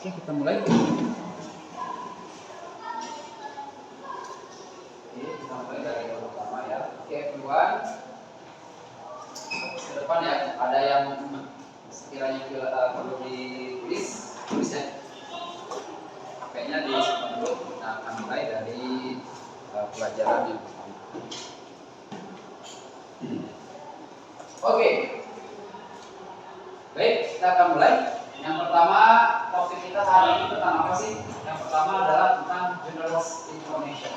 Oke, kita mulai. Oke, kita mulai dari yang pertama ya. Oke, everyone. Ke depan ya, ada yang sekiranya perlu ditulis, tulis ya. HP-nya disimpan dulu. Kita akan mulai dari pelajaran yang pertama. Oke. Baik, kita akan mulai. Yang pertama, topik kita hari ini tentang apa sih? Yang pertama adalah tentang general information.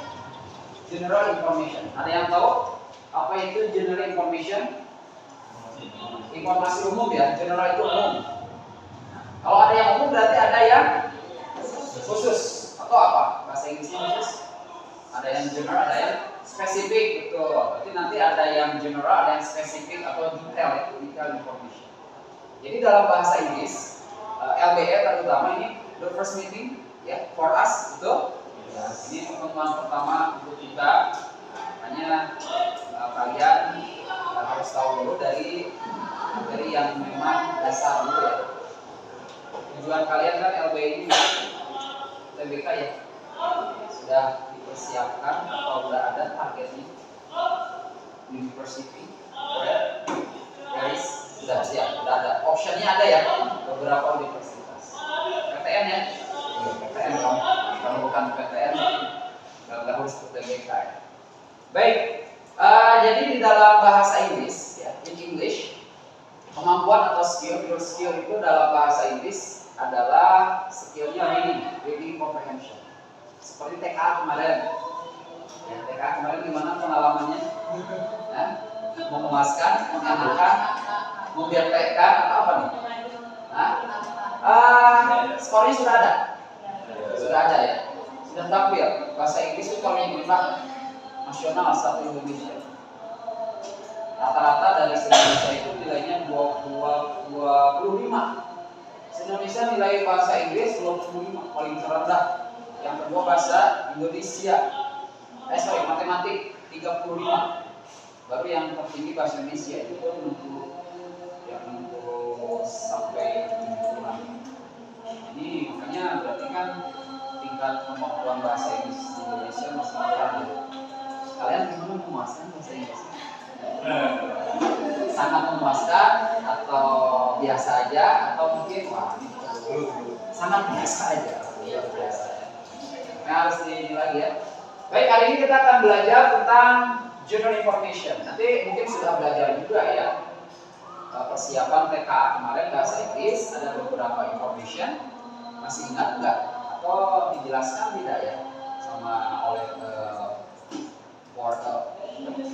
General information. Ada yang tahu apa itu general information? Informasi umum ya. General itu umum. Kalau ada yang umum berarti ada yang khusus atau apa? Bahasa Inggrisnya khusus. Ada yang general, ada yang spesifik. Betul. Berarti nanti ada yang general, ada yang spesifik atau detail. Itu detail information. Jadi dalam bahasa Inggris, LBE terutama ini the first meeting ya for us, betul? Ya, ini pertemuan pertama untuk kita. Hanya kalian harus tahu dulu dari yang memang dasar dulu ya. Tujuan kalian kan LBE ini TBK ya, sudah dipersiapkan atau sudah ada targetnya university where there is. Sudah ada optionnya, ada ya beberapa universitas. PTN ya, PTN kalau bukan PTN nggak harus TBK ya. Baik, jadi di dalam bahasa Inggris ya, in English, kemampuan atau skill itu dalam bahasa Inggris adalah skillnya reading comprehension. Seperti TKA kemarin. Ya, TKA kemarin gimana pengalamannya? Ya, memuaskan, mengenakan, membiarkan atau apa nih? Skornya sudah ada? Sudah ada ya? Sudah tampil. Bahasa Inggris itu skornya gimana? Nasional satu Indonesia. Rata-rata dari Indonesia itu nilainya 25. Indonesia nilai bahasa Inggris 25 paling terendah. Yang kedua bahasa Indonesia. Matematik 35. Baru yang tertinggi bahasa Indonesia itu 60 sampai 70-an. Ini makanya berarti kan tingkat kemampuan bahasa Inggris di Indonesia masih kurang ya. Kalian gimana memuaskan bahasa Inggris? Sangat memuaskan atau biasa aja atau mungkin sangat biasa aja. Biasa. Nah, harus dinilai ya. Baik, kali ini kita akan belajar tentang general information. Nanti mungkin sudah belajar juga ya. Persiapan TKA kemarin bahasa Inggris ada beberapa information. Masih ingat enggak? Atau dijelaskan tidak ya sama oleh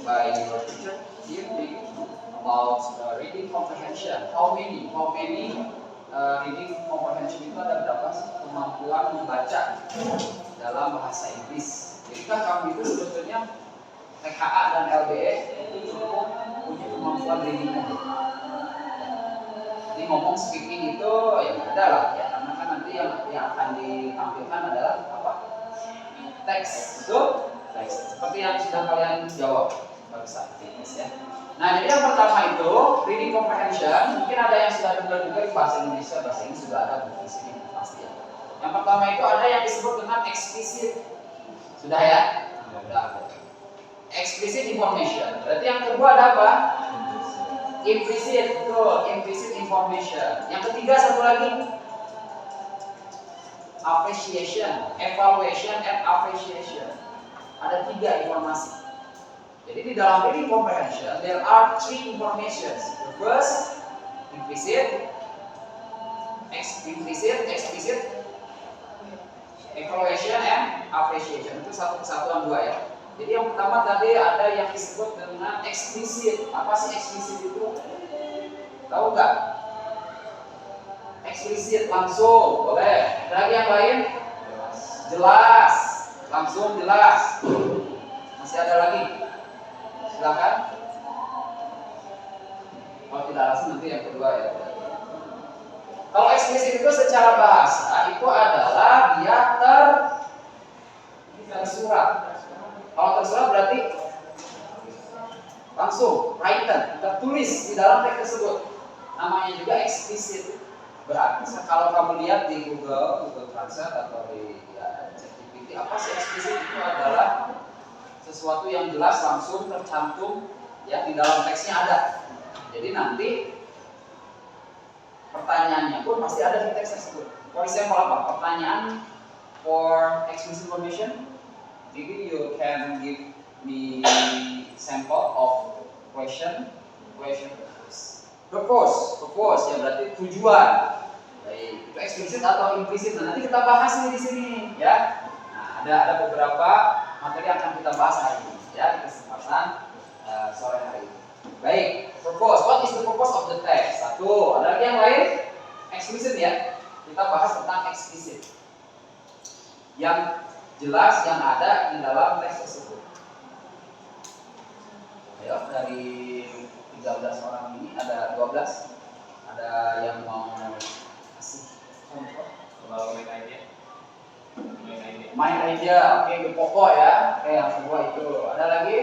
by your teacher here about reading comprehension. How many reading comprehension itu ada berapa sih kemampuan membaca dalam bahasa Inggris? Jadi kan kamu itu sebetulnya TKA dan LBE itu cukup punya kemampuan reading aja. Jadi ngomong speaking itu ya ada lah ya, karena kan nanti yang akan ditampilkan adalah apa? Teks, betul? Teks. Seperti yang sudah kalian jawab barusan, ya. Nah, jadi yang pertama itu reading comprehension. Mungkin ada yang sudah dengar juga di bahasa Indonesia, bahasa ini sudah ada di sini pasti ya. Yang pertama itu ada yang disebut dengan explicit. Sudah ya? Sudah. Explicit information. Berarti yang kedua ada apa? Implicit, betul, implicit information. Yang ketiga satu lagi, appreciation, evaluation, and appreciation. Ada 3 informasi. Jadi di dalam reading comprehension, there are 3 informations. The first, implicit, explicit, evaluation, and appreciation. Itu satu kesatuan 2 ya. Jadi yang pertama tadi ada yang disebut dengan eksplisit. Apa sih eksplisit itu? Tahu nggak? Eksplisit langsung, boleh. Ada lagi yang lain? Jelas, langsung jelas. Masih ada lagi? Silakan. Kalau tidak langsung nanti yang kedua ya. Kalau eksplisit itu secara bahasa itu adalah dia tersurat. Kalau tersurat berarti langsung written, tertulis di dalam teks tersebut. Namanya juga eksplisit. Berarti kalau kamu lihat di Google Translate atau di ChatGPT, apa sih eksplisit itu adalah sesuatu yang jelas langsung tercantum ya di dalam teksnya ada. Jadi nanti pertanyaannya pun pasti ada di teks tersebut. For example apa? Pertanyaan for explicit information. Maybe you can give me sample of question purpose ya berarti tujuan. Baik, itu eksplisit atau implisit. Nah, nanti kita bahas nih di sini ya. Nah, ada beberapa materi yang akan kita bahas hari ini ya di kesempatan sore hari ini. Baik, purpose. What is the purpose of the text? Satu, ada lagi yang lain? Eksplisit ya. Kita bahas tentang eksplisit. Yang jelas yang ada di dalam teks tersebut. Ayo, dari 13 orang ini ada 12. Ada yang mau kasih contoh? Kalau Main aja, oke, itu pokok ya. Oke, yang semua itu. Ada lagi?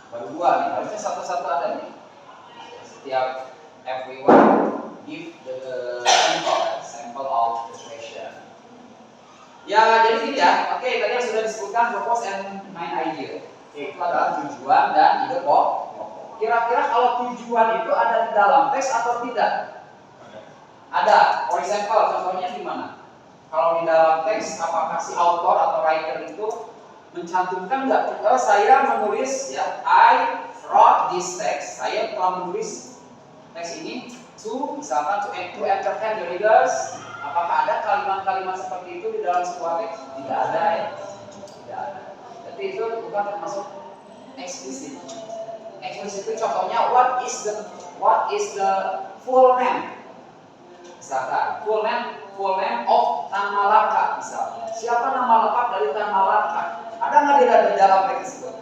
Baru 2 nih, harusnya satu-satu ada nih. Setiap everyone give the sample of the question. Ya, jadi gini ya. Oke, tadi yang sudah disebutkan purpose and main idea. Itu adalah tujuan dan ide pokok. Kira-kira kalau tujuan itu ada di dalam teks atau tidak? Ada. For example, contohnya di mana? Kalau di dalam teks, apakah si author atau writer itu mencantumkan nggak? Saya menulis ya, I wrote this text. Saya telah menulis teks ini misalkan to entertain the readers. Apakah ada kalimat-kalimat seperti itu di dalam sebuah teks? Tidak ada ya. Tidak ada. Jadi itu bukan termasuk eksplisit. Eksplisit itu contohnya what is the full name? Misalkan full name of Tan Malaka misalnya. Siapa nama lengkap dari Tan Malaka? Ada nggak di dalam teks tersebut?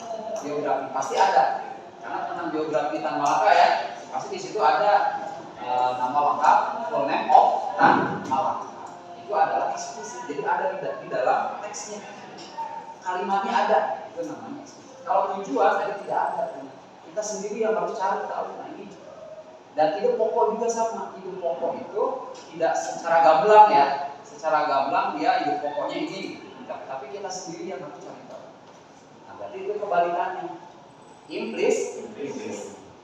Biografi pasti ada. Karena tentang biografi Tan Malaka ya, pasti di situ ada nama lengkap full name of Tan Malaka. Itu adalah eksplisit. Jadi ada di dalam teksnya. Kalimatnya ada, itu namanya eksplisit. Kalau tujuan ada tidak ada. Kita sendiri yang harus cari tahu. Nah ini. Dan ide pokok juga sama. Ide pokok itu tidak secara gamblang ya. Secara gamblang dia ide pokoknya ini. Tapi kita sendiri yang harus cari tahu. Nah berarti itu kebalikannya. Implisit.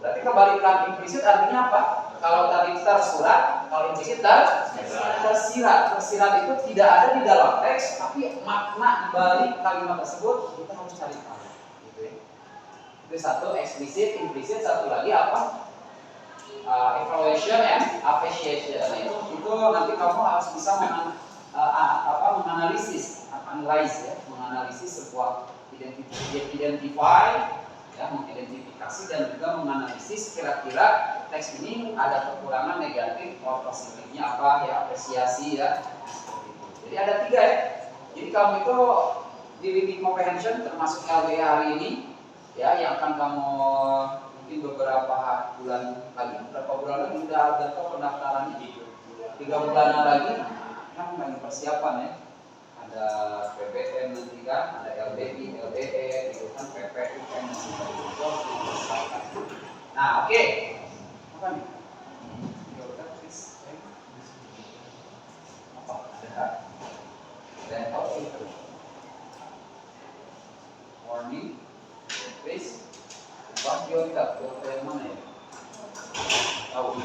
Berarti kebalikan implisit artinya apa? Kalau tadi tersurat, kalau implisit tersirat. Tersirat itu tidak ada di dalam teks, tapi makna balik kalimat tersebut kita harus cari tahu. Gitu ya. Itu satu eksplisit, implisit. Satu lagi apa? Evaluation and appreciation. Nah itu nanti kamu harus bisa menganalisis sebuah identify ya, mengidentifikasi dan juga menganalisis kira-kira teks ini ada kekurangan negatif atau positifnya apa ya, apresiasi ya. Jadi ada 3 ya. Jadi kamu itu di reading comprehension termasuk LBA hari ini ya yang akan kamu mungkin beberapa bulan lagi udah pendaftarannya 3 bulanan lagi kan lagi persiapan ya. Ada PBM nanti kan, ada LBI, LBE, itu kan PPU kan masih Nah, oke. Apa nih? Apa? Ada itu. Warning, please. What you got? Yang mana ya? Tahu.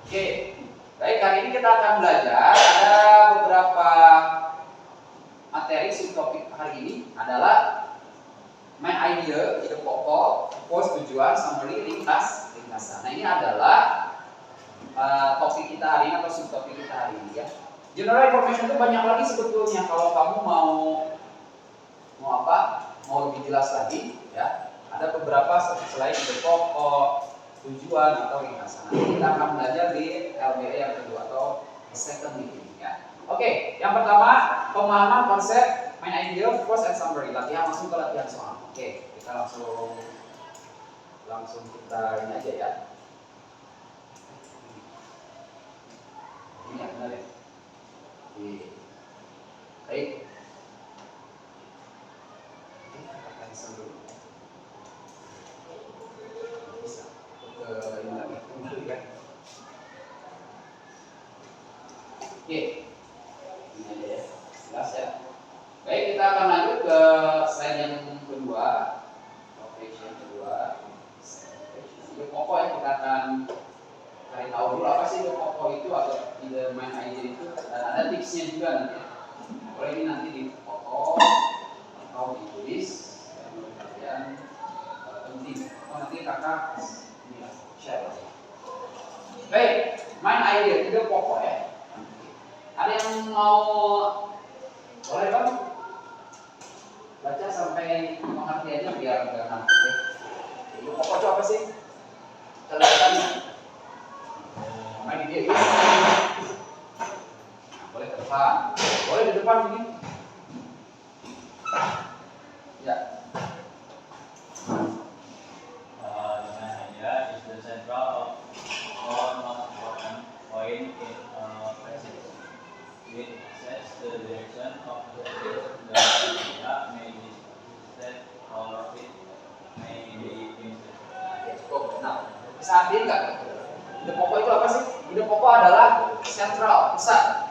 Oke. Baik, kali ini kita akan belajar ada beberapa materi subtopik hari ini adalah main idea, ide pokok, purpose, tujuan, summary, ringkasan. Nah ini adalah topik kita hari ini atau subtopik kita hari ini ya. General information itu banyak lagi sebetulnya kalau kamu mau lebih jelas lagi ya. Ada beberapa selain ide pokok, tujuan atau ringkasan. Nanti kita akan belajar di LBE yang kedua atau second meeting ya. Oke, yang pertama pemahaman konsep main idea, purpose and summary. Latihan langsung ke latihan soal. Oke, kita langsung kita ini aja ya. Ini yang benar ya. Oke. Baik. Kita cancel dulu. main idea itu ada tipsnya juga nanti. Boleh ini nanti dipoto atau ditulis yang penting. Nanti kakak ini share. Baik, main idea ide pokok ya. Ada yang mau boleh kan? Baca sampai mengerti aja biar nggak ngantuk ya. Ide pokok itu apa sih? Kelihatannya. Main ide ini. Boleh ke depan, boleh di depan sini. Ya. Dengan idea is the central or most important point in a passage. It sets the direction of the text. The idea may be set or it may be implemented. Cukup. Nah, bisa ambil nggak? Ide pokok itu apa sih? Ide pokok adalah sentral, pusat.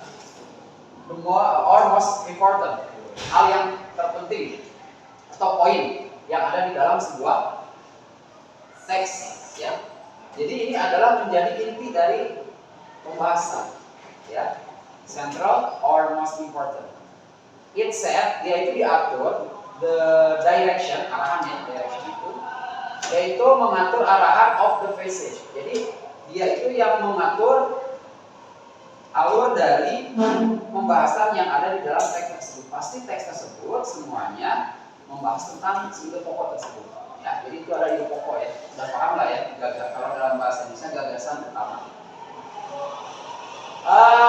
The more or most important, hal yang terpenting atau poin yang ada di dalam sebuah teks, ya. Jadi ini adalah menjadi inti dari pembahasan, ya. Central or most important. It said, dia itu diatur the direction, arahannya, direction itu, yaitu mengatur arahan of the passage. Jadi dia itu yang mengatur alur dari pembahasan yang ada di dalam teks tersebut. Pasti teks tersebut semuanya membahas tentang ide pokok tersebut. Ya, jadi itu ada ide pokok ya. Sudah paham lah ya. Kalau dalam bahasa Indonesia gagasan utama.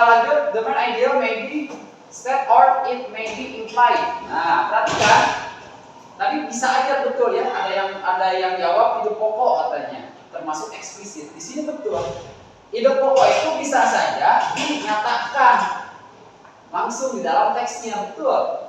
Lanjut, the main idea may be state or it may be implied. Nah, perhatikan. Tadi bisa aja betul ya. Ada yang jawab ide pokok katanya, termasuk eksplisit. Di sini betul. Ide pokok itu bisa saja dinyatakan langsung di dalam teksnya, betul.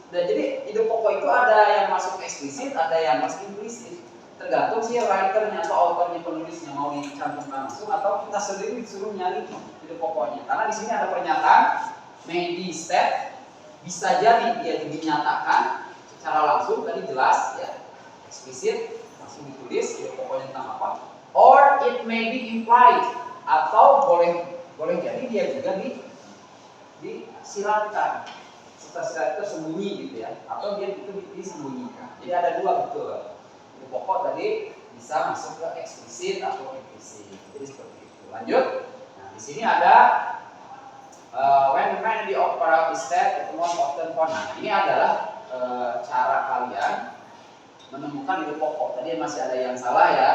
Dan jadi ide pokok itu ada yang masuk eksplisit, ada yang masuk implisit. Tergantung si writernya atau autornya, penulisnya mau dicantumkan langsung atau kita sendiri disuruh nyari ide pokoknya. Karena di sini ada pernyataan may be state, bisa jadi dia dinyatakan secara langsung, tadi jelas ya, eksplisit langsung ditulis ide pokoknya tentang apa. Or it may be implied, atau boleh jadi dia juga disiratkan, serta tersembunyi gitu ya, atau dia itu disembunyikan. Jadi ada dua betul. Ide pokok tadi bisa masuk ke eksplisit atau implisit. Jadi seperti itu. Lanjut. Nah, di sini ada when the opera is said, it most often found. Nah, ini adalah cara kalian menemukan ide pokok. Tadi masih ada yang salah ya.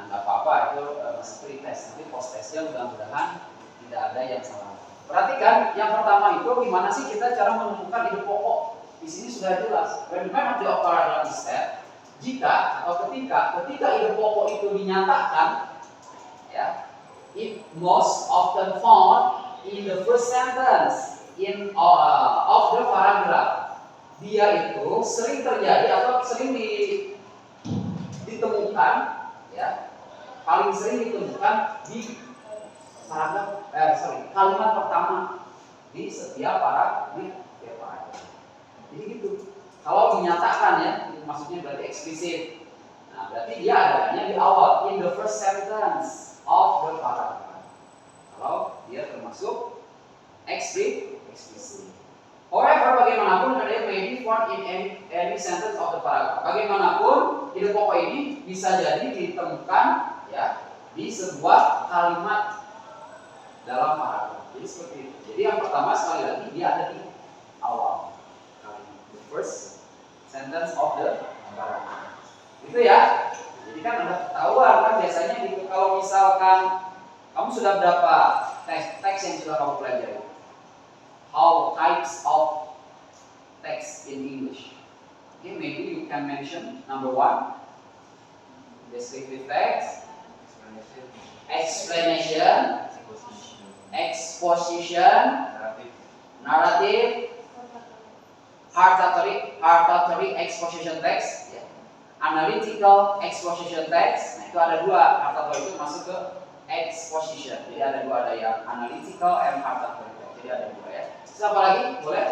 Nggak apa-apa, itu masih pretest, tapi post testnya mudah-mudahan tidak ada yang salah. Perhatikan, yang pertama itu gimana sih kita cara menemukan ide pokok? Di sini sudah jelas. When the opera is said, jika atau ketika ide pokok itu dinyatakan, ya, it most often found in the first sentence of the paragraph. Dia itu sering terjadi atau sering ditemukan, ya. Paling sering ditemukan di kalimat pertama di setiap paragraf. Jadi gitu. Kalau dinyatakan ya, maksudnya berarti eksplisit. Nah, berarti dia adanya di awal, in the first sentence of the paragraph. Kalau dia termasuk eksplisit. However, bagaimanapun ada may be found in any sentence of the paragraph. Bagaimanapun ide pokok ini bisa jadi ditemukan ya di sebuah kalimat dalam paragraf. Jadi seperti itu. Jadi yang pertama sekali lagi dia ada di awal kalimat, the first sentence of the paragraph. Itu ya. Jadi kan ada ketahuan kan biasanya gitu. Kalau misalkan kamu sudah berapa teks yang sudah kamu pelajari? How types of text in English? Okay, maybe you can mention number 1, descriptive text, explanation, exposition, narrative, hartatory exposition text, ya. Analytical exposition text. Nah, itu ada dua, hartatory itu masuk ke exposition. Jadi ada dua, ada yang analytical and hartatory. Jadi ada dua ya. Terus apa lagi? Boleh?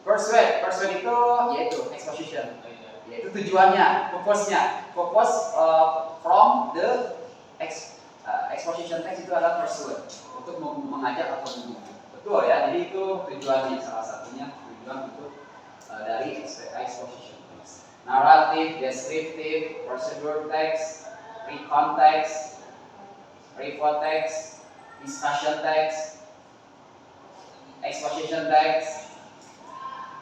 Persuade itu yaitu exposition. Yaitu tujuannya, purpose-nya. Purpose from the exposition text itu adalah persuade, untuk mengajak atau menguji. Betul ya, jadi itu tujuannya, salah satunya tujuan untuk dari exposition text. Narrative, descriptive, procedure text, recon text, report text, discussion text, exposition text,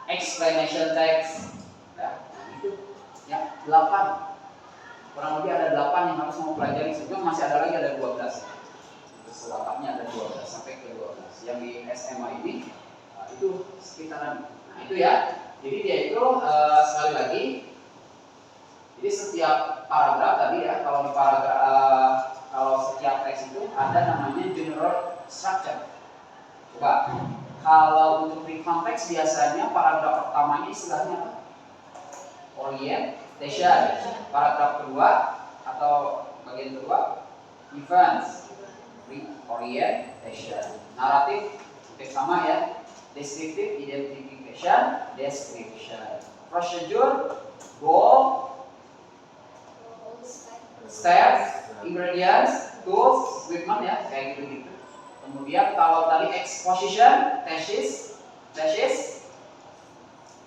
explanation text. Ya, itu ya 8. Kurang lebih ada 8 yang harus mau pelajari. Sebelum masih ada lagi, ada 12. Selengkapnya ada 12 sampai ke 12. Yang di SMA ini itu sekitaran. Nah itu ya. Jadi dia itu sekali lagi. Jadi setiap paragraf tadi ya, kalau di paragraf kalau setiap teks itu ada namanya general structure. Coba. Kalau untuk di konteks biasanya paragraf pertamanya istilahnya apa? Orientation. Paragraf kedua atau bagian kedua events. Orientation. Naratif sama ya. Descriptive, identification, description. Procedure, goal, steps, ingredients, tools, equipment ya, kayak gitu-gitu. Kemudian kalau tadi exposition, thesis,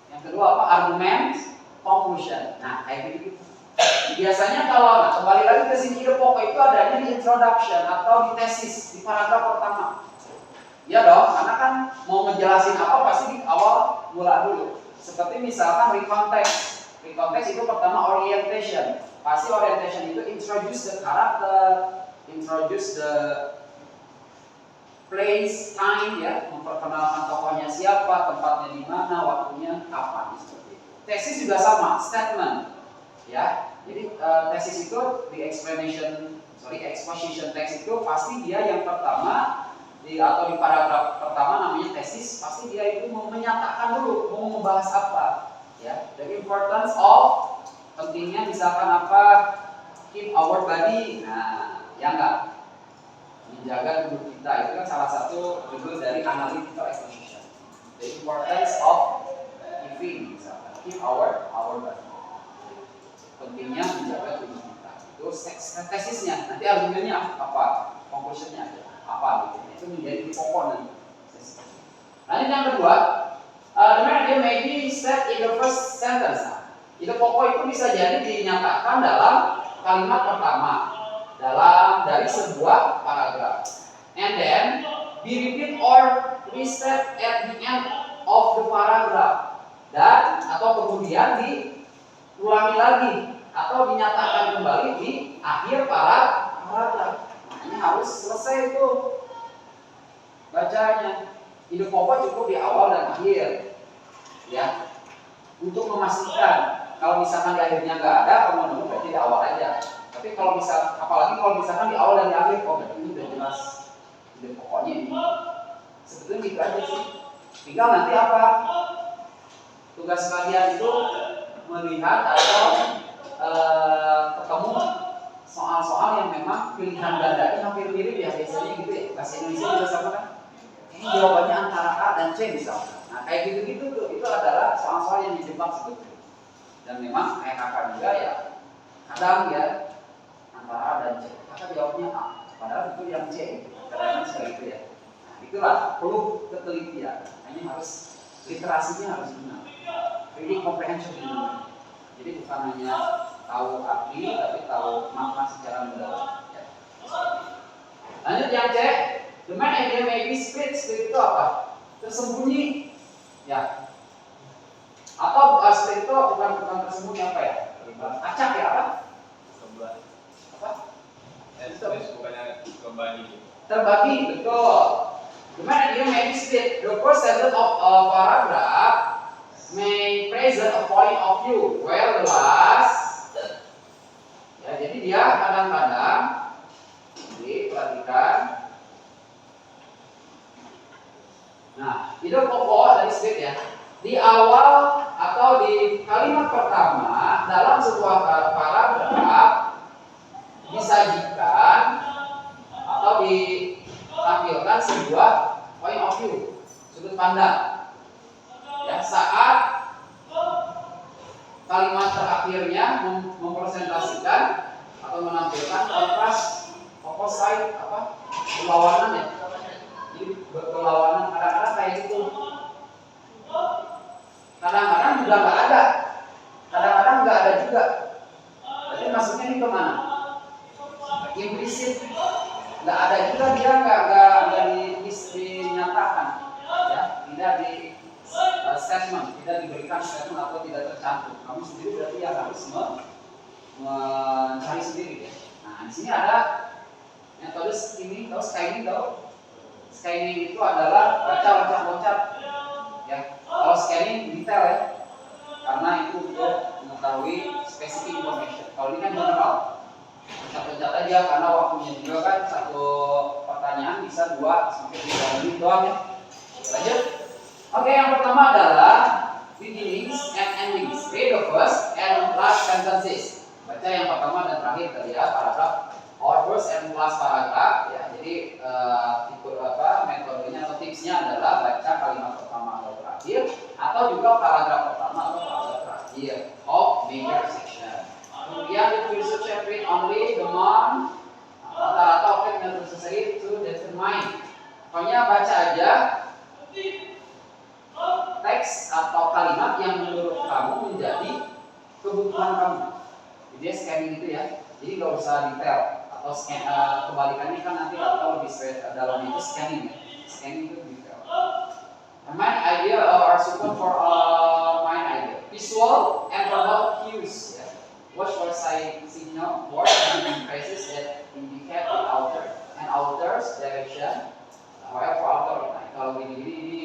yang kedua apa? Argument, conclusion. Nah, kayak gitu. Biasanya kalau kembali lagi ke sini ide pokok itu adanya di introduction atau di tesis di paragraf pertama. Ya dong, karena kan mau ngejelasin apa pasti di awal mula dulu. Seperti misalkan recontext. Recontext itu pertama orientation. Pasti orientation itu introduce the character, introduce the place, time ya, memperkenalkan tokohnya siapa, tempatnya di mana, waktunya kapan, seperti itu. Tesis juga sama, statement, ya. Jadi tesis itu di exposition text itu pasti dia yang pertama atau di paragraf pertama namanya tesis, pasti dia itu mau menyatakan dulu mau membahas apa, ya. The importance of, pentingnya misalkan apa, keep our body, nah, ya enggak. Menjaga tubuh kita itu kan salah satu judul dari analytical exposition. The importance of keeping, misalkan keep our body. Pentingnya menjaga tubuh kita. Itu tesisnya. Nanti argumennya apa? Conclusionnya apa? Gitu. Itu menjadi pokok nanti. Lanjut yang kedua, the main idea may be said in the first sentence. Itu pokok itu bisa jadi dinyatakan dalam kalimat pertama. Dari sebuah paragraf, and then be repeat or restate at the end of the paragraph, dan atau kemudian diulangi lagi atau dinyatakan kembali di akhir paragraf. Ini harus selesai itu bacanya. Ide pokok cukup di awal dan akhir, ya, untuk memastikan. Kalau misalkan di akhirnya nggak ada, kamu berarti di awal aja. Tapi kalau apalagi kalau misalkan di awal dan di akhir, berarti ini udah jelas ide pokoknya ini. Sebetulnya gitu aja sih. Tinggal nanti apa? Tugas kalian itu melihat atau ketemu soal-soal yang memang pilihan gandanya hampir mirip ya, biasanya gitu ya. Bahasa Indonesia juga sama kan? Ini jawabannya antara A dan C misalnya. Nah kayak gitu-gitu tuh, itu adalah soal-soal yang dijebak sebetulnya. Dan memang kakak juga ya kadang ya antara A dan C, kakak jawabnya A, padahal itu yang C, kadang-kadang seperti itu ya. Nah, itulah perlu ketelitian. Ini harus literasinya harus benar, reading comprehension benar. Jadi bukan hanya tahu arti, tapi tahu makna secara mendalam. Ya. Lanjut yang C, the main idea may be split. Split itu apa? Tersembunyi, ya. Atau split itu bukan tersembunyi apa ya? Acak ya apa? Apa? Bukannya kembali. Terbagi, betul. The main idea may be split. The first sentence of a paragraph may present a point of view, where the last, ya, jadi dia kadang-kadang, jadi perhatikan. Nah, itu pokok dari split ya. Di awal atau di kalimat pertama dalam sebuah paragraf disajikan atau ditampilkan sebuah point of view, sudut pandang. Ya, saat kalimat terakhirnya mempresentasikan atau menampilkan kontras opposite apa? Berlawanan ya. Jadi berlawanan kadang-kadang kayak gitu. Kadang-kadang juga nggak ada. Kadang-kadang nggak ada juga. Berarti maksudnya ini kemana? Implisit. Nggak ada juga dia nggak dinyatakan, ya, tidak di statement, tidak diberikan statement atau tidak tercantum. Kamu sendiri berarti yang harus mencari sendiri ya. Nah di sini ada metode skimming, scanning itu adalah baca loncat-loncat ya. Kalau scanning detail ya, karena itu untuk mengetahui specific information. Kalau ini kan general, loncat-loncat aja karena waktunya juga kan satu pertanyaan bisa 2 sampai 3 menit doang ya. Lanjut. Oke, yang pertama adalah beginnings and endings. Read the first and last sentences. Baca yang pertama dan terakhir tadi ya, paragraf or first and last paragraph ya. Jadi tipe metodenya atau tipsnya adalah baca kalimat pertama atau terakhir, atau juga paragraf pertama atau paragraf terakhir of major section. Kemudian it will separate only the month rata-rata of it necessary to determine. Pokoknya baca aja teks atau kalimat yang menurut kamu menjadi kebutuhan kamu. Jadi scanning itu ya. Jadi nggak usah detail atau scan, kebalikannya kan nanti atau lebih dalam itu scanning ya. Scanning itu detail. A mind idea or support for mind idea. Visual and verbal cues. Ya. Watch for signal words and phrases that indicate the author's direction. However, author. Nah, kalau gini-gini ini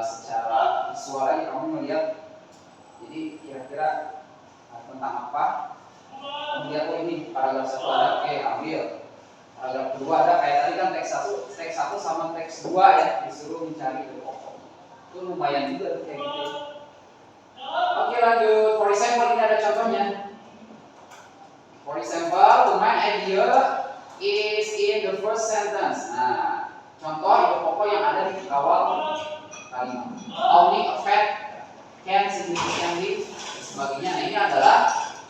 secara visual aja kamu melihat. Jadi kira-kira tentang apa? Kemudian ini paragraf 1 ada, oke ambil. Paragraf 2 ada kayak tadi kan teks 1 sama teks 2 ya, disuruh mencari ide pokok. Itu lumayan juga kayak gitu. Oke lanjut. For example ini ada contohnya. For example, the main idea is in the first sentence. Nah, contoh ide pokok yang ada di awal kalimat. Owning a fact can significantly sebagainya. Nah ini adalah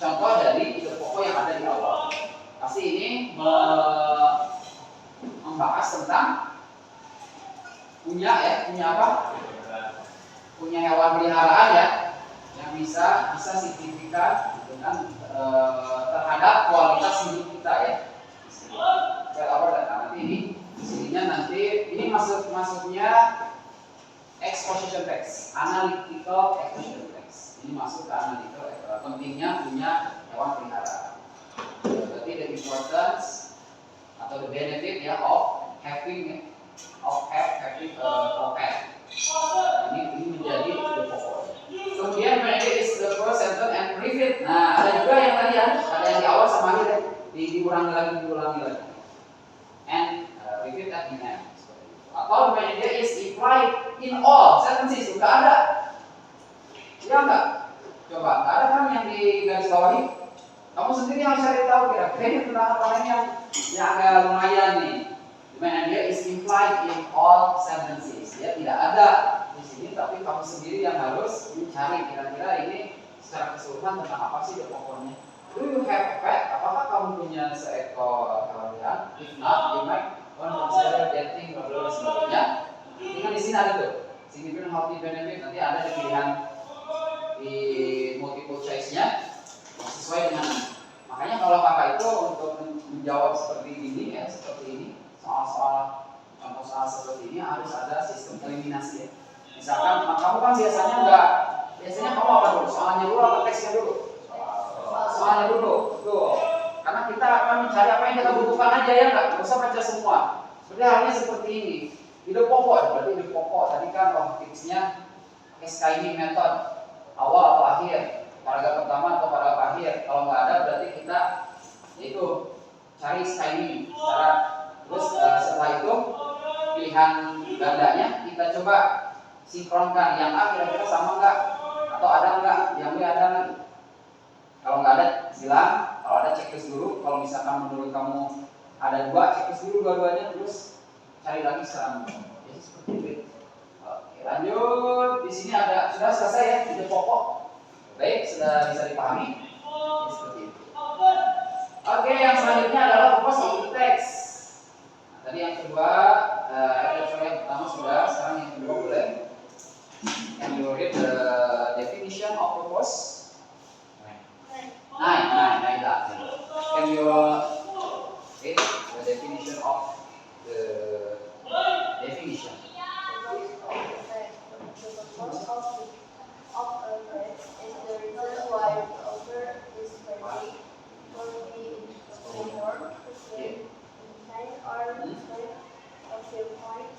contoh dari ide pokok yang ada di awal. Pasti ini membahas tentang punya apa? Punya hewan peliharaan ya, yang bisa signifikan dengan terhadap kualitas hidup kita ya. Nanti ini sininya nanti ini masuknya exposition text, analytical exposition text. Ini masuk ke analytical, pentingnya punya hewan peliharaan. Berarti the importance atau the benefit ya of having a pet. Ini menjadi ide pokok. Kemudian benefit is the first sentence and repeat. Nah ada juga yang tadi ya, ada yang di awal sama akhir ya, diulangi lagi. And repeat at the end. Atau when there is implied in all sentences, sudah ada. Ya enggak? Coba, nggak ada kan yang di garis bawahi? Kamu sendiri harus cari tahu kira-kira ini tentang apa yang agak lumayan nih. When there is implied in all sentences, ya tidak ada di sini, tapi kamu sendiri yang harus mencari kira-kira ini secara keseluruhan tentang apa sih pokoknya. Do you have a pet? Apakah kamu punya seekor hewan? If not, you might consider getting or sebagainya. Ini kan di sini ada tuh significant healthy benefit, nanti ada di pilihan di multiple choice-nya sesuai dengan. Makanya kalau kakak itu untuk menjawab seperti ini ya, seperti ini contoh soal seperti ini harus ada sistem eliminasi ya. Misalkan kamu kan biasanya kamu apa dulu? Soalnya dulu atau teksnya dulu? Soalnya dulu, tuh. Karena kita akan mencari apa yang kita butuhkan aja ya, nggak usah baca semua. Seperti halnya seperti ini. Ide pokok, berarti ide pokok. Tadi kan tipsnya pakai scanning method, awal atau akhir, paragraf pertama atau paragraf akhir. Kalau nggak ada berarti kita yaitu cari scanning. Terus setelah itu pilihan gandanya kita coba sinkronkan. Yang A kira-kira sama nggak? Atau ada nggak? Yang B ada nggak? Kalau nggak ada silang. Kalau ada checklist dulu. Kalau misalkan menurut kamu ada 2, checklist dulu dua-duanya, terus cari lagi secara ya, seperti itu. Oke, lanjut. Di sini ada sudah selesai ya ide pokok. Baik, sudah bisa dipahami. Ya, seperti itu. Oke, yang selanjutnya adalah purpose of the text. Nah, tadi yang kedua, yang pertama sudah, sekarang yang kedua boleh. Can you read the definition of purpose? Nine that. Can you read the definition of the definition? The purpose of a text is the reason why the author is writing, for the framework, intent or method of your point,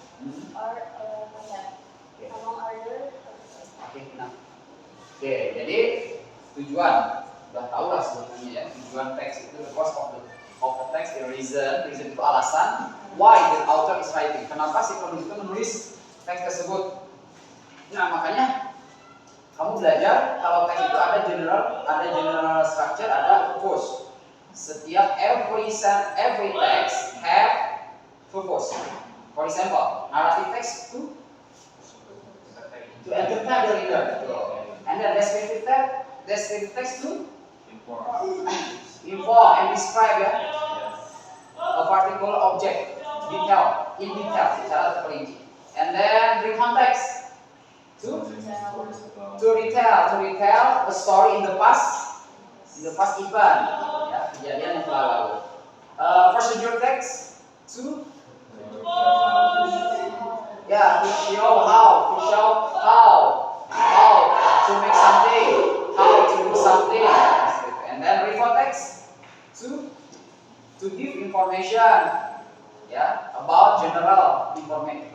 or among other purposes. Oke, jadi tujuan udah tahu lah sebenarnya ya, tujuan teks itu the purpose of the text, the reason itu alasan why the author is writing, kenapa si penulis itu menulis teks tersebut. Nah, makanya kamu belajar kalau teks itu ada general structure, ada purpose. Setiap every text have purpose. For example, narrative text to entertain the reader, and then descriptive text to inform and describe ya a particular object in detail secara terperinci. And then bring context to retell a story in the past event, ya, kejadian yang telah lalu. Procedure text to show how to make something, how to do something, and then refer text to give information, ya, about general information,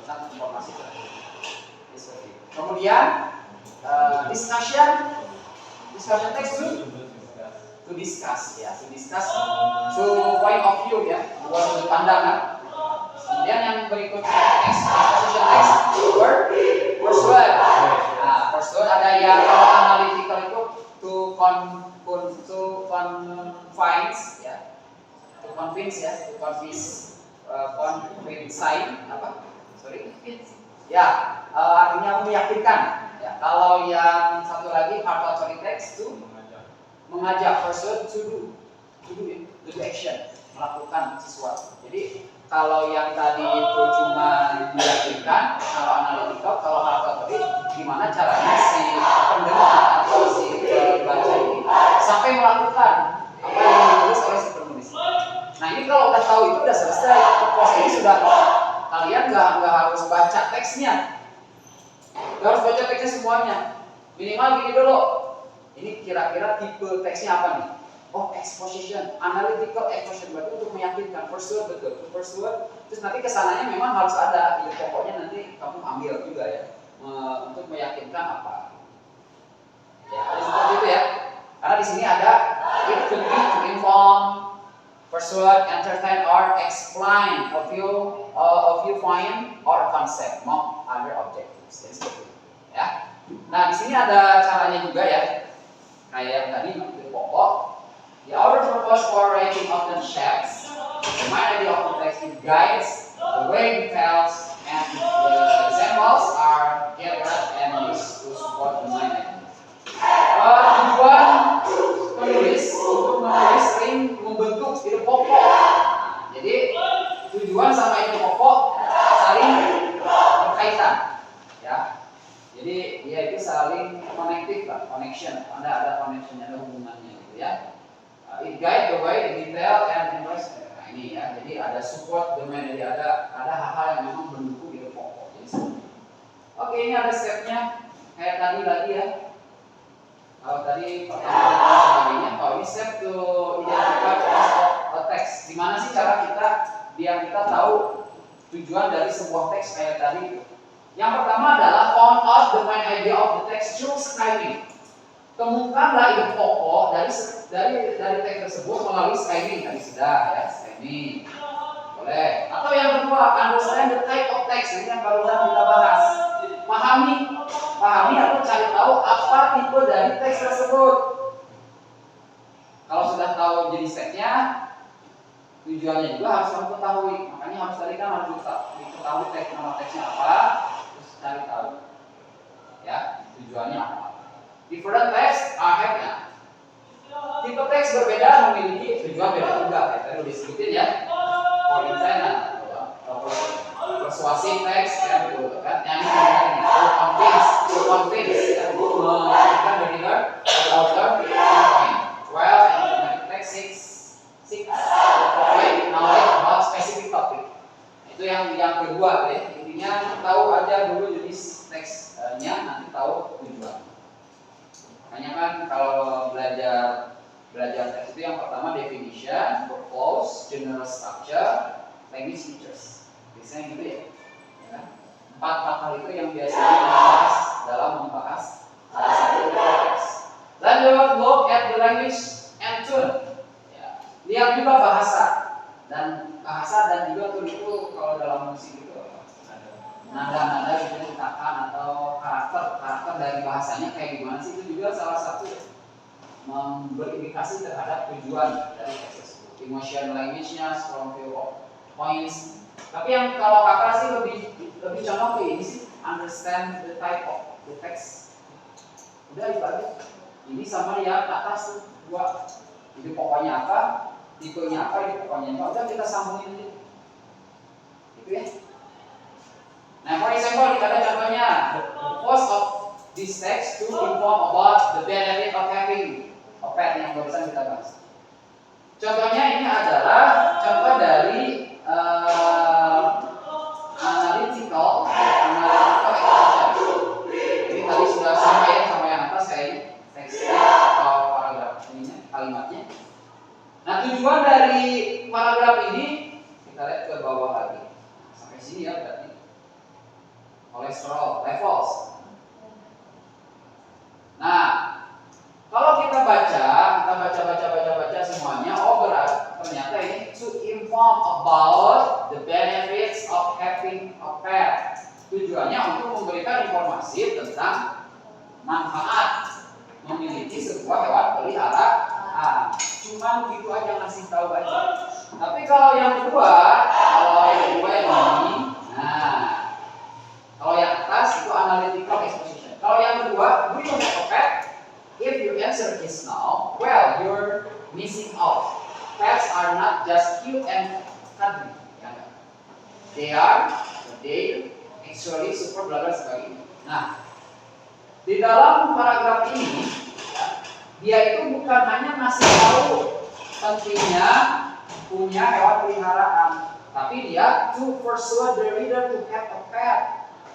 tentang informasi tersebut. Kemudian discussion text to discuss, to point of view, ya, dua sudut pandangan. Kemudian yang berikutnya exposition text persuade. Nah, persuade ada yang kalau analytical itu to convince artinya meyakinkan. Ya, kalau yang satu lagi participatory text to mengajak, persuade to do action, melakukan sesuatu. Jadi kalau yang tadi itu cuma meyakinkan, kalau analytical, kalau participatory, gimana caranya si pendengar atau si pembaca ini sampai melakukan apa yang ditulis oleh si penulis. Nah, ini kalau udah tahu itu udah selesai. Purpose ini sudah, kalian nggak harus baca teksnya, nggak harus baca teksnya semuanya. Minimal gini dulu, ini kira-kira tipe teksnya apa nih? Oh, exposition, analytical exposition, berarti untuk meyakinkan, persuade, betul, to persuade. Terus nanti kesananya memang harus ada, ide pokoknya nanti kamu ambil juga ya, untuk meyakinkan apa. Ya, ada seperti itu ya. Karena di sini ada it could be to inform, persuade, entertain, or explain a viewpoint or a concept among other objectives. Jadi seperti itu. Ya. Nah, di sini ada caranya juga ya. Kayak tadi ide pokok. The outer purpose for writing often shapes the main idea of the text. It guides the way details and the examples are gathered and used to support the main idea. Tujuan penulis untuk menulis sering membentuk ide pokok. Jadi tujuan sama ide pokok saling berkaitan, ya. Jadi dia itu saling konektif lah, ada connectionnya, ada hubungannya gitu ya. It guide the way, the detail and interest. Nah, ini ya, jadi ada support domain, jadi ada hal-hal yang memang mendukung ide pokok. Jadi oke, ini ada stepnya kayak tadi lagi ya. Kalau tadi pertama dan sebagainya, kalau ini step to identify purpose of a text. Gimana sih cara kita biar kita tahu tujuan dari sebuah teks kayak tadi? Yang pertama adalah found out the main idea of the text through scribing. Temukanlah ide pokok dari teks tersebut melalui scribing. Tadi sudah ya, scribing. Boleh. Atau yang kedua, understand the type of text. Ini yang barusan kita bahas. Pahami atau cari tahu apa tipe dari teks tersebut. Kalau sudah tahu jenis teksnya, tujuannya juga harus kamu ketahui. Makanya harus harus diketahui nama teksnya apa, terus cari tahu. Ya, tujuannya apa. Different texts are have. tipe teks berbeda memiliki tujuan beda juga. Kayak tadi udah disebutin ya. For intent, persuasif teks kan gitu kan. Yang ini to convince kan menyampaikan the reader, the author, point. Well, and text six provide knowledge about specific topic. Itu yang kedua ya. Intinya tahu aja dulu jenis teksnya, nanti tahu tujuan. Makanya kan kalau belajar teks itu yang pertama definition, purpose, general structure, language features. Biasanya gitu ya. Ya. Empat hal itu yang biasanya dibahas dalam membahas salah satu teks. Lanjut, look at the language and tune. Ya. Lihat juga bahasa dan juga tune itu kalau dalam musik itu nada-nada gitu dikatakan atau karakter dari bahasanya kayak gimana sih, itu juga salah satu berindikasi terhadap tujuan dari teks tersebut. Emotion language-nya, strong view of points. Tapi yang kalau kakak sih lebih condong ke ini sih, understand the type of the text. Udah itu aja. Ini sama yang atas tuh dua. Ini pokoknya apa, tipenya apa, ini pokoknya apa. Udah kita sambungin aja. Itu ya. Nah, for example, kita ada contohnya. The purpose of this text to inform about the benefit of having a pet yang barusan kita bahas. Contohnya ini adalah contoh dari analytical expression. Ini tadi sudah sama ya, sama yang atas kayak teksnya atau paragraf ininya, kalimatnya. Nah, tujuan dari paragraf ini kita lihat ke bawah lagi. Sampai sini ya berarti. Kolesterol levels. Nah, kalau kita baca semuanya, oh berat. Ternyata ini to inform about the benefits of having a pet. Tujuannya untuk memberikan informasi tentang manfaat memiliki sebuah hewan peliharaan. Cuman gitu aja, ngasih tahu aja. Tapi kalau yang kedua ini, nah. Kalau yang atas itu analytical exposition. Kalau yang kedua, do you have a pet? If you answer yes now, well, you're missing out. Pets are not just cute and cuddly. They actually super bla bla sebagainya. Nah, di dalam paragraf ini, dia itu bukan hanya ngasih tahu pentingnya punya hewan peliharaan, tapi dia to persuade the reader to have a pet.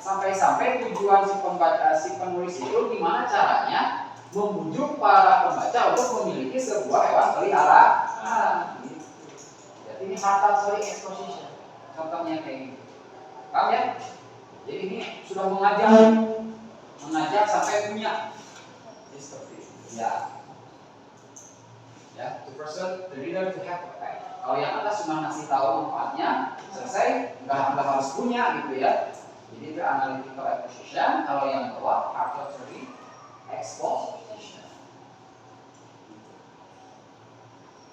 Sampai-sampai tujuan si penulis itu gimana caranya membujuk para pembaca untuk memiliki sebuah hewan peliharaan. Gitu. Jadi ini mandatory exposition. Contohnya kayak gitu. Paham ya? Jadi ini sudah mengajak sampai punya. Jadi seperti itu. Ya, to persuade the reader to have a pet. Kalau yang atas cuma ngasih tahu manfaatnya, selesai, nggak harus punya gitu ya. Jadi itu analytical exposition. Kalau yang bawah arbitrary exposition.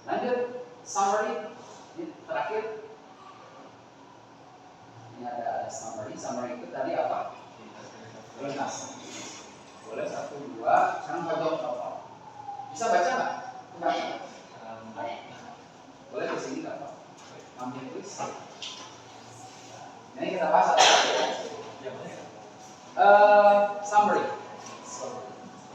Lanjut summary. Ini terakhir. Ini ada summary. Summary itu tadi apa? Ringkas. Boleh 1, 2. Sekarang pojok apa? Bisa baca nggak? Baca. Boleh di sini nggak Pak? Ambil tulis. Ini kita bahas summary.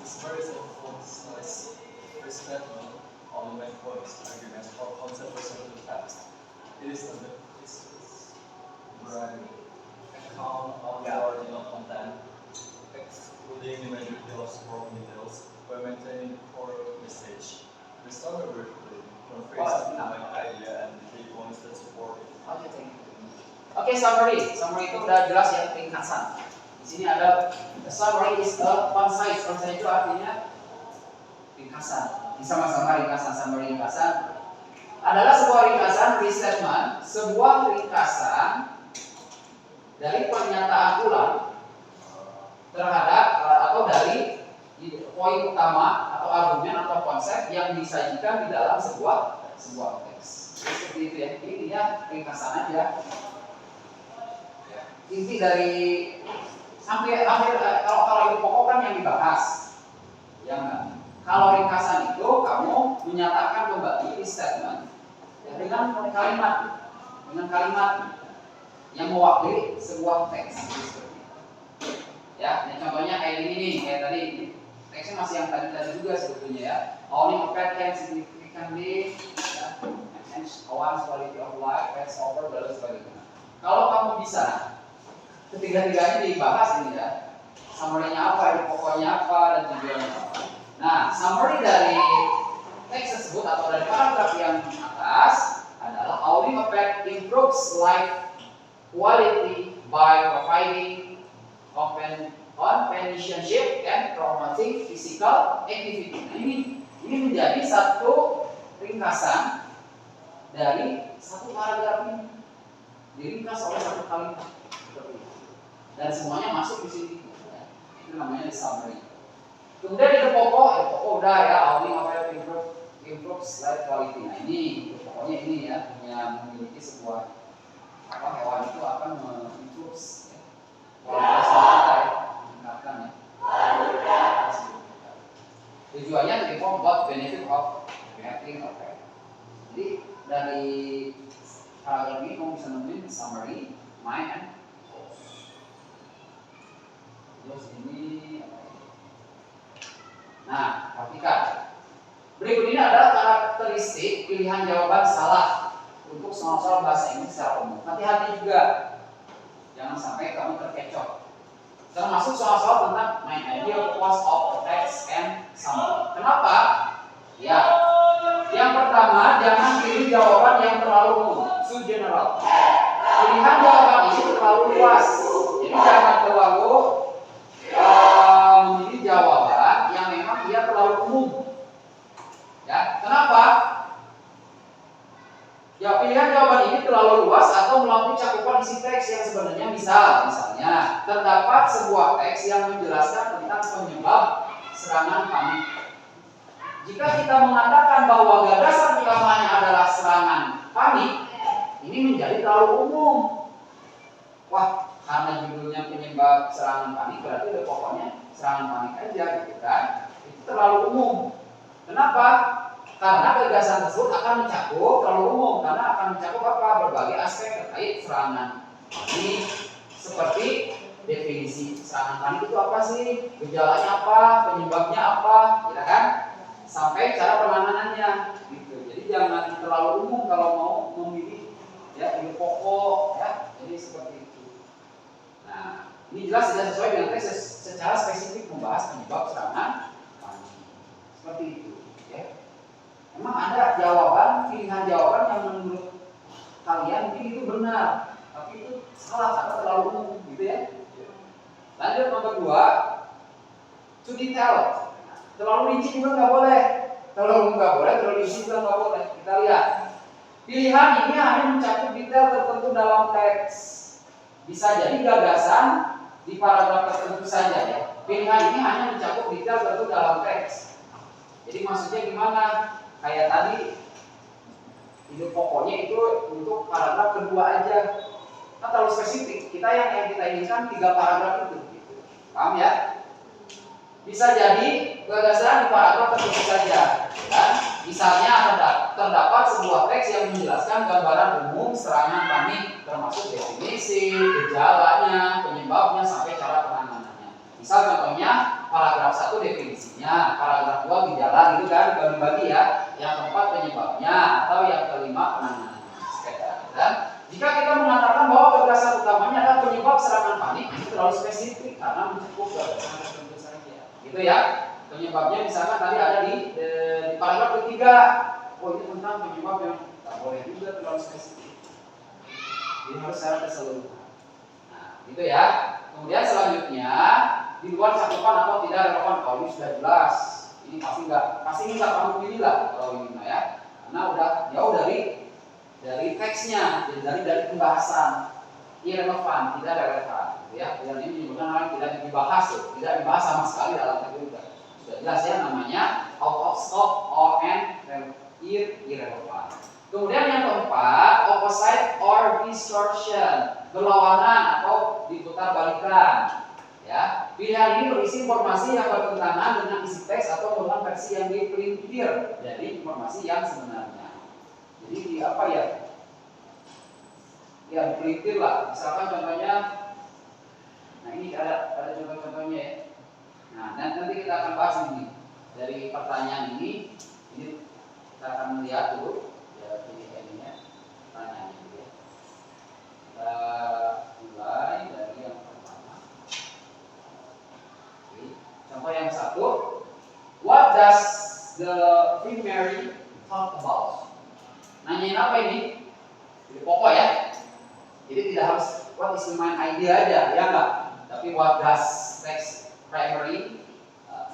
It's very simple, it's nice. First statement on the main points, arguments, or concept or something of the past. It is right. Account of the original content, excluding the major details or details, by maintaining the core message. We start briefly from phrase the main idea and the key points that support it. Oke, summary. Summary itu udah jelas ya, ringkasan. Di sini ada summary is a concise. Concise itu artinya ringkasan. Ini sama-sama ringkasan. Summary ringkasan adalah sebuah ringkasan restatement, sebuah ringkasan dari pernyataan ulang terhadap atau dari poin utama atau argumen atau konsep yang disajikan di dalam sebuah teks. Jadi seperti itu ya. Intinya ringkasan aja. Inti dari sampai akhir kalau itu pokok kan yang dibahas, ya enggak? Kalau ringkasan itu kamu menyatakan kembali di statement dengan kalimat yang mewakili sebuah teks. Ya, ini contohnya kayak gini nih, kayak tadi teksnya masih yang tadi juga sebetulnya ya. Owning a pet can significantly enhance one's quality of life, pets over dan sebagainya. Kalau kamu bisa ketiga-tiganya dibahas ini ya. Summary-nya apa, pokoknya apa, dan tujuannya apa. Nah, summary dari teks tersebut atau dari paragraf yang atas adalah owning a pet improves life quality by providing companionship and promoting physical activity. Nah, ini menjadi satu ringkasan dari satu paragraf ini, diringkas oleh satu kalimat dan semuanya masuk di sini. Itu namanya summary. Kemudian ada pokok udah ya, owning a pet improves life quality. Nah ini pokoknya ini ya, yang memiliki sebuah hewan itu akan improve kualitas hidup kita ya, meningkatkan ya kualitas hidup kita. Tujuannya to inform about benefit of having a pet. Jadi dari paragraf ini kamu bisa nemuin summary, my and cause. Terus ini nah, perhatikan. Berikut ini adalah karakteristik pilihan jawaban salah untuk soal-soal bahasa Inggris secara umum. Hati-hati juga, jangan sampai kamu terkecoh. Termasuk soal-soal tentang my ideal course of text and summary. Kenapa? Ya, yang pertama jangan pilih jawaban yang terlalu umum, too general. Pilihan jawaban ini terlalu luas, jadi jangan terlalu memilih jawaban yang memang dia terlalu umum. Ya, kenapa? Ya, pilihan jawaban ini terlalu luas atau melampaui cakupan isi teks yang sebenarnya misalnya terdapat sebuah teks yang menjelaskan tentang penyebab serangan panik. Jika kita mengatakan bahwa gagasan utamanya adalah serangan panik, ini menjadi terlalu umum. Wah, karena judulnya penyebab serangan panik berarti udah pokoknya serangan panik aja gitu kan. Itu terlalu umum. Kenapa? Karena gagasan tersebut akan mencakup terlalu umum, karena akan mencakup apa? Berbagai aspek terkait serangan panik, seperti definisi serangan panik itu apa sih? Gejalanya apa? Penyebabnya apa? Ya kan? Sampai cara penanganannya gitu. Jadi jangan terlalu umum kalau mau memilih ya ini pokok ya. Jadi seperti itu. Nah, ini jelas tidak sesuai dengan teks secara spesifik membahas penyebab serangan panik. Seperti itu, ya. Memang ada pilihan jawaban yang menurut kalian mungkin itu benar, tapi itu salah karena terlalu umum, gitu ya. Lanjut nomor 2, to detail. Terlalu rinci juga nggak boleh, terlalu rinci juga nggak boleh. Kita lihat, pilihan ini hanya mencakup detail tertentu dalam teks. Bisa jadi gagasan di paragraf tertentu saja ya. Pilihan ini hanya mencakup detail tertentu dalam teks. Jadi maksudnya gimana? Kayak tadi, ide pokoknya itu untuk paragraf kedua aja. Kan terlalu spesifik. Kita yang kita inginkan 3 paragraf itu. Gitu. Paham ya? Bisa jadi gagasan di paragraf tertentu saja. Kan? Misalnya terdapat sebuah teks yang menjelaskan gambaran umum serangan panik, termasuk definisi, gejalanya, penyebabnya, sampai cara penanganannya. Misal contohnya paragraf 1 definisinya, paragraf 2 gejala gitu kan, dibagi-bagi ya. Yang keempat penyebabnya, atau yang kelima penanganannya. Dan jika kita mengatakan bahwa gagasan utamanya adalah penyebab serangan panik, itu terlalu spesifik karena mencakup gagasan tertentu saja. Gitu ya. Penyebabnya misalkan tadi ada di paragraf ketiga. Oh, ini tentang penyebab yang tak boleh juga terlalu spesifik. Jadi harus secara keseluruhan. Nah, gitu ya. Kemudian selanjutnya di luar cakupan atau tidak relevan. Kalau ini sudah jelas. Ini pasti nggak kamu pilih lah kalau ini ya. Karena udah jauh dari teksnya, dari pembahasan. Irrelevan, tidak relevan. Ya, dan ini menyebutkan hal yang tidak dibahas, tidak dibahas sama sekali dalam teks juga. Sudah jelas ya, namanya out of scope or irrelevant. Kemudian yang keempat, opposite or distortion, berlawanan atau diputarbalikan. Ya, pilihan ini berisi informasi yang bertentangan dengan isi teks atau merupakan versi versi yang dipelintir dari informasi yang sebenarnya. Jadi di apa ya? Ya dipelintir lah. Misalkan contohnya, nah ini ada contoh-contohnya ya. Nah nanti kita akan bahas ini dari pertanyaan ini kita akan melihat dulu ya ini pertanyaan ini ya. Kita mulai dari yang pertama. Oke. Contoh yang satu, what does the primary talk about? Nanyain apa ini? Jadi pokok ya. Jadi tidak harus what is the main idea aja, ya enggak? Tapi what does text primary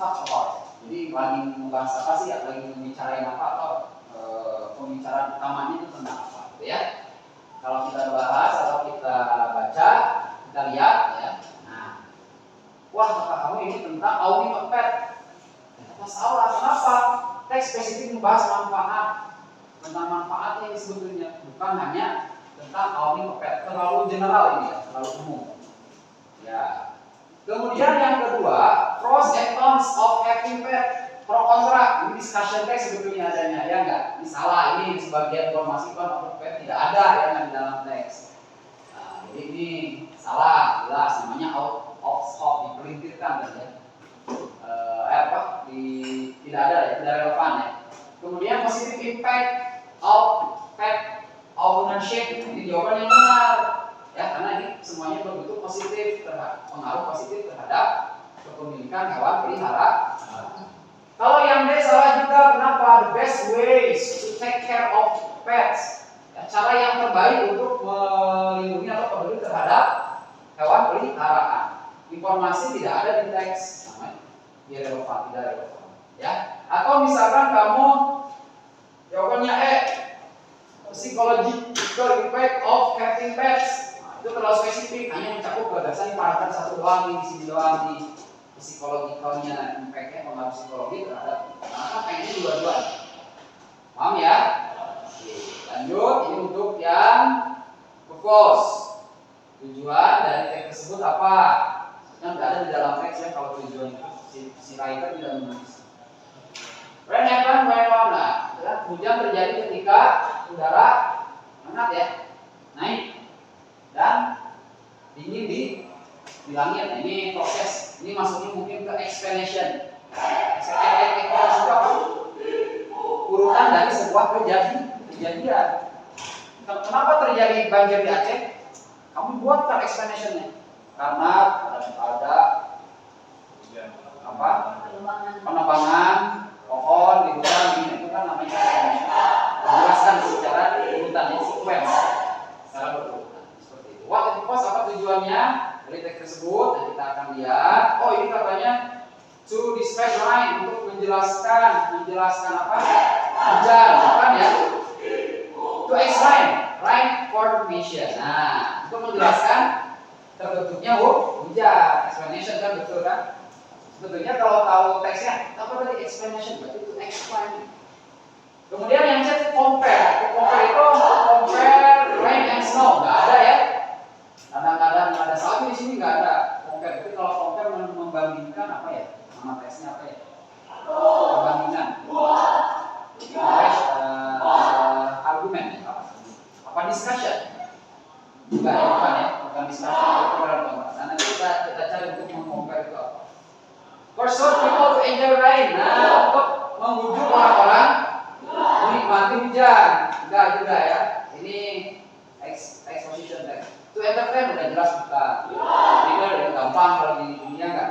talk about? Jadi lagi membahas apa sih? Lagi membicarain apa atau pembicaraan utamanya itu tentang apa? Gitu ya. Kalau kita bahas atau kita baca, kita lihat ya. Nah, wah kata kamu ini tentang owning a pet. Ternyata salah. Kenapa? Teks spesifik membahas manfaat. Tentang manfaatnya ini sebetulnya bukan hanya tentang owning a pet. Terlalu general ini ya, terlalu umum. Ya. Kemudian yang kedua, pros and cons of having pet. Pro kontra, ini discussion text sebetulnya adanya, ya enggak? Ini salah, ini sebagian informasi kan pet tidak ada ya di dalam teks. Nah, jadi ini salah, jelas namanya out of scope, dipelintirkan kan ya. Tidak ada ya, tidak relevan ya. Kemudian positive impact of pet ownership, ini jawaban yang benar ya, karena ini semuanya berbentuk positif, pengaruh positif terhadap kepemilikan hewan pelihara. Kalau yang D salah juga, kenapa? The best ways to take care of pets, ya, cara yang terbaik untuk melindungi atau peduli terhadap hewan peliharaan. Informasi tidak ada di teks, namanya irrelevant, tidak relevan ya. Atau misalkan kamu jawabannya E, psychological impact of having pets. Nah, itu terlalu spesifik, hanya mencakup gagasan di paragraf satu doang, di sini doang, di psikologikalnya, impactnya, pengaruh psikologi terhadap maka pengennya dua-duanya. Paham ya? Oke, lanjut, ini untuk yang purpose. Tujuan dari teks tersebut apa? Yang tidak ada di dalam teks ya, kalau tujuan si writer tidak menulis. Rain happen when warna, hujan terjadi ketika udara hangat ya, naik dan dingin di langit. Nah, ini proses, ini masuknya mungkin ke explanation. Explanation itu apa? Urutan dari sebuah kejadian. Kenapa terjadi banjir di Aceh? Kamu buatkan explanationnya. Karena ada apa? Penebangan pohon di hutan ini, itu kan namanya explanation. Menjelaskan secara urutannya, sequence, secara berurutan seperti itu. What and purpose, apa tujuannya dari teks tersebut? Dan kita akan lihat. Oh, ini katanya to describe rain, untuk menjelaskan apa? Hujan, bukan ya? To explain rain formation. Nah, untuk menjelaskan terbentuknya hujan. Explanation kan, betul kan? Sebetulnya kalau tahu teksnya, apa tadi explanation? Berarti to explain. Kemudian yang C, compare. Compare itu compare rain and snow. Nggak ada ya. Kadang-kadang ada salju di sini nggak ada compare. Tapi kalau compare membandingkan apa ya? Nama teksnya apa ya? Perbandingan. Argumen ya, apa discussion? Bukan ya, bukan discussion. Karena kita cari untuk mengcompare itu apa? Persuade people to enjoy rain. Nah, untuk membujuk orang-orang menikmati hujan. Enggak juga ya. Ini exposition text. To entertain udah jelas bukan. Reader itu gampang kalau di dunia enggak.